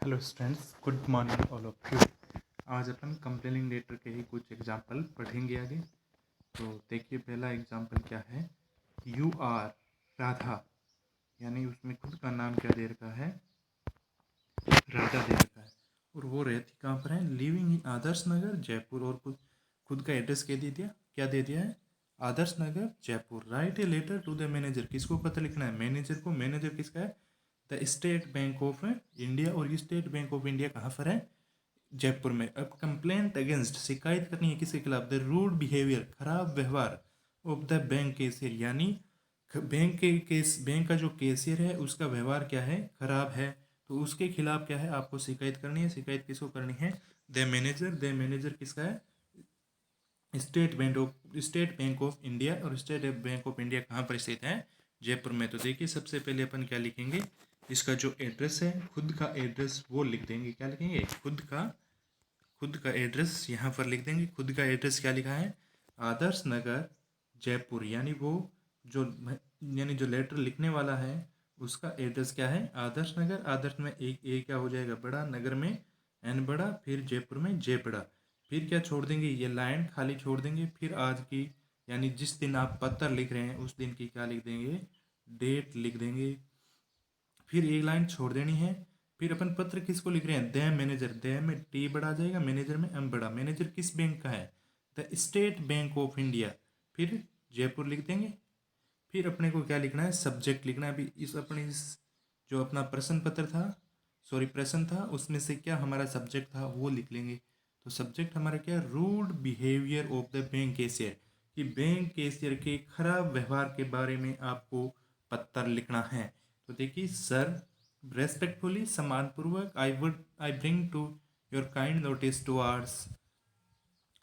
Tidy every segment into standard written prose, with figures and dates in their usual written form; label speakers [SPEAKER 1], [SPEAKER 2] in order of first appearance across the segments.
[SPEAKER 1] Hello students, good morning all of you. आज अपन complaining letter के ही कुछ एग्जाम्पल पढ़ेंगे आगे। तो देखिए, पहला एग्जाम्पल क्या है। यू आर राधा, यानी उसमें खुद का नाम क्या दे रखा है, राधा दे रखा है। और वो रहती कहाँ पर है, लिविंग इन आदर्श नगर जयपुर। और खुद का एड्रेस क्या दे दिया है, Adarsh Nagar Jaipur. Write a letter to the manager, किसको पत्र लिखना है, मैनेजर को। मैनेजर किसका है, the State Bank of India. और ये स्टेट बैंक ऑफ इंडिया कहाँ पर है, जयपुर में। अब कंप्लेंट अगेंस्ट, शिकायत करनी है किसके खिलाफ, द रूड बिहेवियर, खराब व्यवहार ऑफ द बैंक कैशियर, यानी बैंक का जो कैशियर है उसका व्यवहार क्या है, खराब है। तो उसके खिलाफ क्या है, आपको शिकायत करनी है। शिकायत किसको करनी है, द मैनेजर। द मैनेजर किसका है, स्टेट बैंक ऑफ इंडिया। और स्टेट बैंक ऑफ इंडिया कहाँ पर स्थित है, जयपुर में। तो देखिए, सबसे पहले अपन क्या लिखेंगे, इसका जो एड्रेस है, खुद का एड्रेस वो लिख देंगे। क्या लिखेंगे, खुद का एड्रेस यहाँ पर लिख देंगे। खुद का एड्रेस क्या लिखा है, आदर्श नगर जयपुर। यानी जो लेटर लिखने वाला है उसका एड्रेस क्या है, आदर्श नगर। आदर्श में एक ए क्या हो जाएगा, बड़ा, नगर में एन बड़ा, फिर जयपुर में जे बड़ा। फिर क्या छोड़ देंगे, ये लाइन खाली छोड़ देंगे। फिर आज की, यानी जिस दिन आप पत्र लिख रहे हैं उस दिन की क्या लिख देंगे, डेट लिख देंगे। फिर एक लाइन छोड़ देनी है। फिर अपन पत्र किसको लिख रहे हैं, द मैनेजर। द में टी बड़ा आ जाएगा, मैनेजर में एम बड़ा। मैनेजर किस बैंक का है, the State Bank of India. फिर जयपुर लिख देंगे। फिर अपने को क्या लिखना है, सब्जेक्ट लिखना है। अभी इस जो अपना प्रश्न पत्र था, प्रश्न था, उसमें से क्या हमारा सब्जेक्ट था वो लिख लेंगे। तो सब्जेक्ट हमारा क्या, rude behaviour of the bank cashier, कि बैंक कैशियर के खराब व्यवहार के बारे में आपको पत्र लिखना है। तो देखिए, सर, रेस्पेक्टफुली, सम्मानपूर्वक, I bring to your kind notice towards,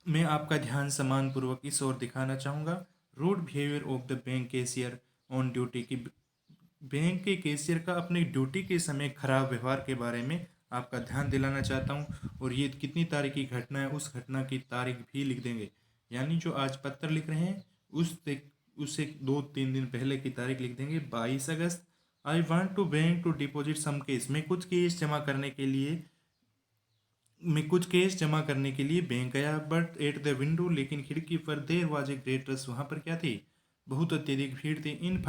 [SPEAKER 1] मैं आपका ध्यान सम्मानपूर्वक इस ओर दिखाना चाहूँगा, rude behaviour of the bank cashier on duty, की बैंक के कैशियर का अपनी ड्यूटी के समय खराब व्यवहार के बारे में आपका ध्यान दिलाना चाहता हूँ। और ये कितनी तारीख की घटना है, उस घटना की तारीख भी लिख देंगे। यानी जो आज पत्र लिख रहे हैं उससे 2-3 दिन पहले की तारीख लिख देंगे, 22 अगस्त। I want to bank to deposit some cash, मैं कुछ केस जमा करने के लिए बैंक गया, बट एट द विंडो, लेकिन खिड़की पर there was a great rush, वहाँ पर क्या थी, बहुत अत्यधिक भीड़ थी।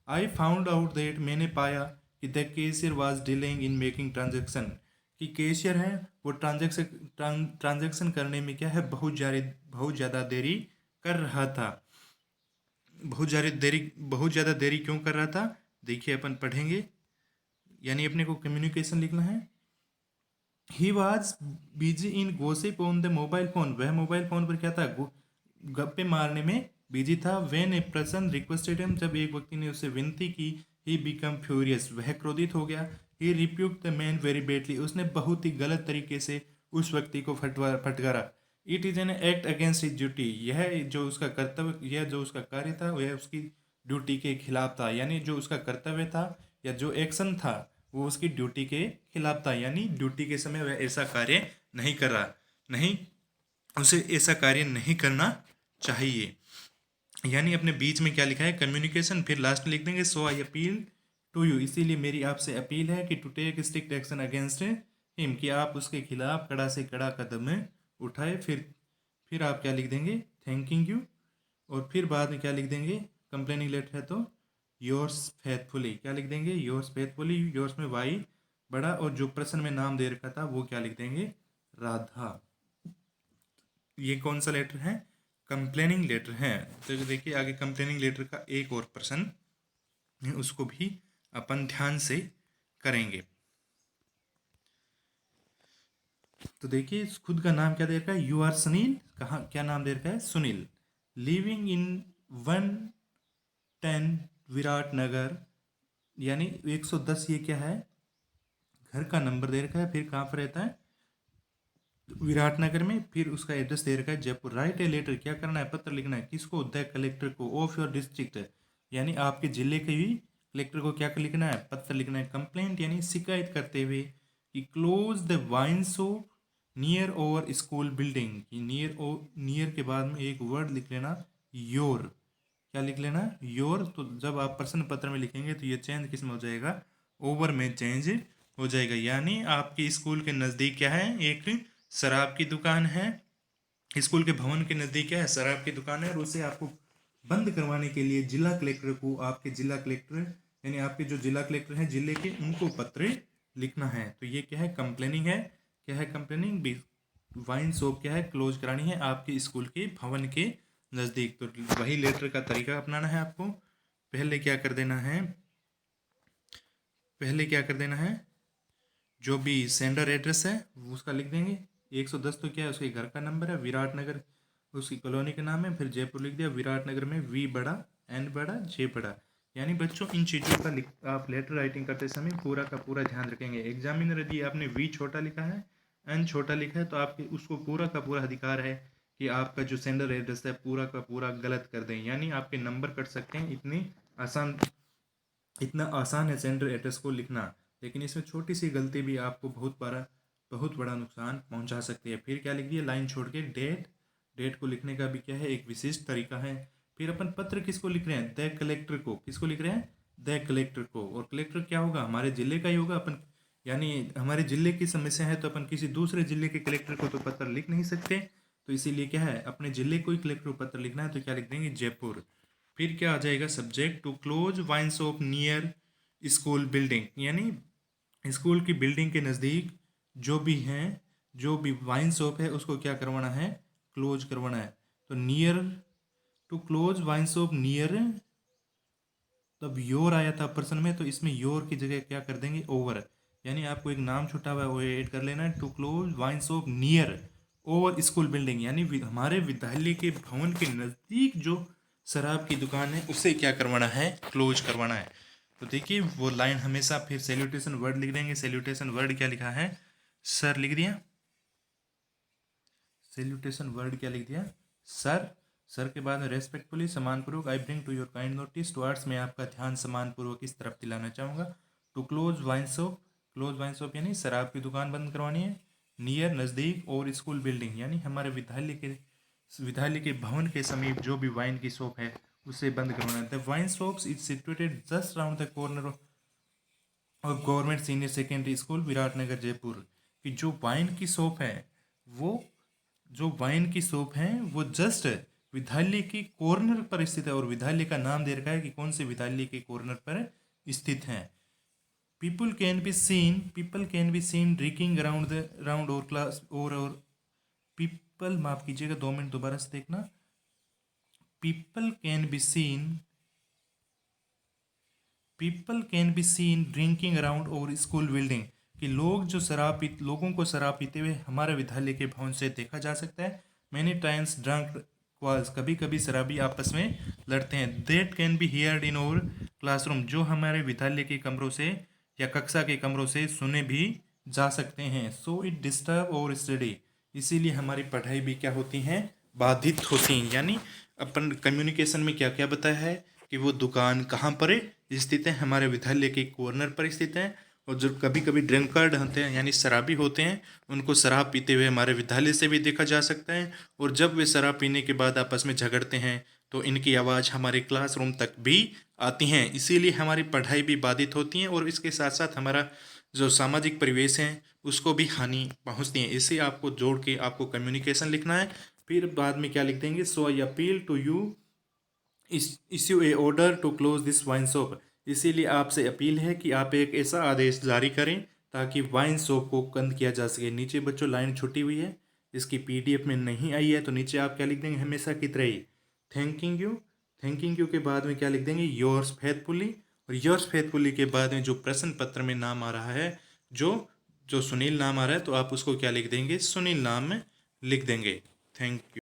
[SPEAKER 1] आई फाउंड आउट दैट, मैंने पाया कि the cashier was delaying in making transaction, कि कैशियर है वो ट्रांजेक्शन करने में क्या है, बहुत ज़्यादा देरी कर रहा था। बहुत ज़्यादा देरी क्यों कर रहा था, देखिए अपन पढ़ेंगे। यानी अपने को कम्युनिकेशन लिखना है। He was busy in gossip on the mobile phone, वह मोबाइल फोन पर क्या था, गप्पे मारने में बिजी था। When a person requested him, जब एक व्यक्ति ने उससे विनती की, ही बिकम फ्यूरियस, वह क्रोधित हो गया। He rebuked the man very badly, उसने बहुत ही गलत तरीके से उस व्यक्ति को फटकारा। It is an act against his duty, यह जो उसका कार्य था वह उसकी ड्यूटी के खिलाफ था। यानी जो उसका कर्तव्य था या जो एक्शन था वो उसकी ड्यूटी के खिलाफ था। यानी ड्यूटी के समय वह ऐसा कार्य नहीं कर रहा, नहीं, उसे ऐसा कार्य नहीं करना चाहिए। यानी अपने बीच में क्या लिखा है, कम्युनिकेशन, फिर लास्ट में लिख देंगे so I appeal to you, इसीलिए मेरी आपसे अपील है कि to take strict action against him, कि आप उसके खिलाफ कड़ा से कड़ा कदम उठाए। फिर आप क्या लिख देंगे, थैंकिंग यू। और फिर बाद में क्या लिख देंगे, कंप्लेनिंग लेटर है तो योर्स फेथफुली, क्या लिख देंगे, योर्स फेथफुली। योर्स में वाई बड़ा, और जो प्रश्न में नाम दे रखा था वो क्या लिख देंगे, राधा। ये कौन सा लेटर है, कंप्लेनिंग लेटर है। तो देखिए आगे कंप्लेनिंग लेटर का एक और प्रश्न है, उसको भी अपन ध्यान से करेंगे। तो देखिए, खुद का नाम क्या दे रखा है, यू आर सुनील, कहाँ क्या नाम दे रखा है, सुनील। लिविंग इन 110 विराट नगर, यानी 110, ये क्या है, घर का नंबर दे रखा है। फिर कहाँ पर रहता है, विराटनगर में। फिर उसका एड्रेस दे रखा है जयपुर। राइट ए लेटर, क्या करना है, पत्र लिखना है, किसको, द कलेक्टर को, ऑफ योर डिस्ट्रिक्ट, यानी आपके जिले के ही कलेक्टर को क्या लिखना है, पत्र लिखना है। कंप्लेंट यानी शिकायत करते हुए, कि close the wine shop near over school building, कि नियर के बाद में एक वर्ड लिख लेना, योर, क्या लिख लेना, योर। तो जब आप प्रश्न पत्र में लिखेंगे तो ये चेंज किस में हो जाएगा, ओवर में चेंज हो जाएगा। यानी आपके स्कूल के नज़दीक क्या है, एक शराब की दुकान है, स्कूल के भवन के नज़दीक क्या है, शराब की दुकान है, और उसे आपको बंद करवाने के लिए जिला कलेक्टर को, आपके जिला कलेक्टर यानी आपके जो जिला कलेक्टर हैं जिले के, उनको पत्र लिखना है। तो ये क्या है, कंप्लेनिंग है। क्या है कंप्लेनिंग, वाइन शॉप क्या है, क्लोज करानी है आपके स्कूल के भवन के नज़दीक। तो वही लेटर का तरीका अपनाना है आपको। पहले क्या कर देना है, जो भी सेंडर एड्रेस है वो उसका लिख देंगे। 110 तो क्या है, उसके घर का नंबर है, विराट नगर उसकी कॉलोनी का नाम है। फिर जयपुर लिख दिया, विराट नगर में वी बड़ा एन बड़ा जे बड़ा। यानी बच्चों इन चीज़ों का आप लेटर राइटिंग करते समय पूरा का पूरा ध्यान रखेंगे। एग्जामिनर यदि आपने वी छोटा लिखा है, एन छोटा लिखा है, तो आपके उसको पूरा का पूरा अधिकार है कि आपका जो सेंडर एड्रेस है पूरा का पूरा गलत कर दें। यानी आपके नंबर कट सकते हैं, इतना आसान है सेंडर एड्रेस को लिखना। लेकिन इसमें छोटी सी गलती भी आपको बहुत बड़ा नुकसान पहुंचा सकती है। फिर क्या लिख दिया, लाइन छोड़ के डेट को लिखने का भी क्या है, एक विशिष्ट तरीका है। फिर अपन पत्र किसको लिख रहे हैं, द कलेक्टर को। किसको लिख रहे हैं, द कलेक्टर को। और कलेक्टर क्या होगा, हमारे जिले का ही होगा। अपन यानी हमारे जिले की समस्या है तो अपन किसी दूसरे जिले के कलेक्टर को तो पत्र लिख नहीं सकते। तो इसीलिए क्या है, अपने जिले को ही कलेक्टर को पत्र लिखना है। तो क्या लिख देंगे, जयपुर। फिर क्या आ जाएगा, subject to close wine shop near school building. यानी स्कूल की बिल्डिंग के नज़दीक जो भी वाइन शॉप है उसको क्या करवाना है, क्लोज करवाना है। तो near to close wine shop near, तब योर आया था प्रश्न में, तो इसमें योर की जगह क्या कर देंगे, ओवर। यानी आपको एक नाम छुटा हुआ है वो ऐड कर लेना है, to close wine shop near over school building. यानी हमारे विद्यालय के भवन के नज़दीक जो शराब की दुकान है उसे क्या करवाना है, क्लोज करवाना है। तो देखिए वो लाइन हमेशा, फिर सैल्यूटेशन वर्ड लिख देंगे। सैल्यूटेशन वर्ड क्या लिखा है, सर लिख दिया। सैल्यूटेशन वर्ड क्या लिख दिया, सर। सर के बाद में रेस्पेक्टफुली, सम्मानपूर्वक, I bring to your kind notice, towards, मैं आपका ध्यान सम्मानपूर्वक इस तरफ दिलाना चाहूँगा। To close wine shop, close wine shop यानी शराब की दुकान बंद करवानी है। नियर नज़दीक, और स्कूल बिल्डिंग यानी हमारे विद्यालय के भवन के समीप जो भी वाइन की शॉप है उसे बंद करवाना है। The wine shops is situated just round the corner of government senior secondary school Viratnagar Jaipur. कि जो वाइन की शॉप है वो जस्ट विद्यालय की कॉर्नर पर स्थित है, और विद्यालय का नाम दे रखा है कि कौन से विद्यालय के कॉर्नर पर स्थित है। People can be seen drinking around और क्लास और पीपल, माफ कीजिएगा 2 मिनट दोबारा से देखना। People can be seen drinking around और स्कूल बिल्डिंग। कि लोगों को शराब पीते हुए हमारे विद्यालय के भवन से देखा जा सकता है। मैनी टाइम्स ड्रंक क्वाल्स, कभी कभी शराबी आपस में लड़ते हैं। देट कैन बी हियर्ड इन और क्लासरूम, जो हमारे विद्यालय के कमरों से या कक्षा के कमरों से सुने भी जा सकते हैं। सो इट डिस्टर्ब और स्टडी, इसीलिए हमारी पढ़ाई भी क्या होती हैं, बाधित होती हैं। यानी अपन कम्युनिकेशन में क्या क्या बताया है कि वो दुकान कहाँ पर स्थित है, हमारे विद्यालय के कॉर्नर पर स्थित है। और जो कभी कभी ड्रिंकर्ड होते हैं यानी शराबी होते हैं, उनको शराब पीते हुए हमारे विद्यालय से भी देखा जा सकता है। और जब वे शराब पीने के बाद आपस में झगड़ते हैं तो इनकी आवाज़ हमारे क्लासरूम तक भी आती हैं, इसीलिए हमारी पढ़ाई भी बाधित होती है। और इसके साथ साथ हमारा जो सामाजिक परिवेश है उसको भी हानि पहुंचती है। इसे आपको जोड़ के आपको कम्युनिकेशन लिखना है। फिर बाद में क्या लिख देंगे, so I appeal to you issue a order to close this wine shop. इसीलिए आपसे अपील है कि आप एक ऐसा आदेश जारी करें ताकि वाइन शॉप को बंद किया जा सके। नीचे बच्चों लाइन छुट्टी हुई है, इसकी पीडीएफ में नहीं आई है, तो नीचे आप क्या लिख देंगे, हमेशा की तरह ही थैंकिंग यू के बाद में क्या लिख देंगे, योर्स फेथफुली। और योर्स फेथफुली के बाद में जो प्रश्न पत्र में नाम आ रहा है, जो सुनील नाम आ रहा है, तो आप उसको क्या लिख देंगे, सुनील नाम में लिख देंगे। Thank you.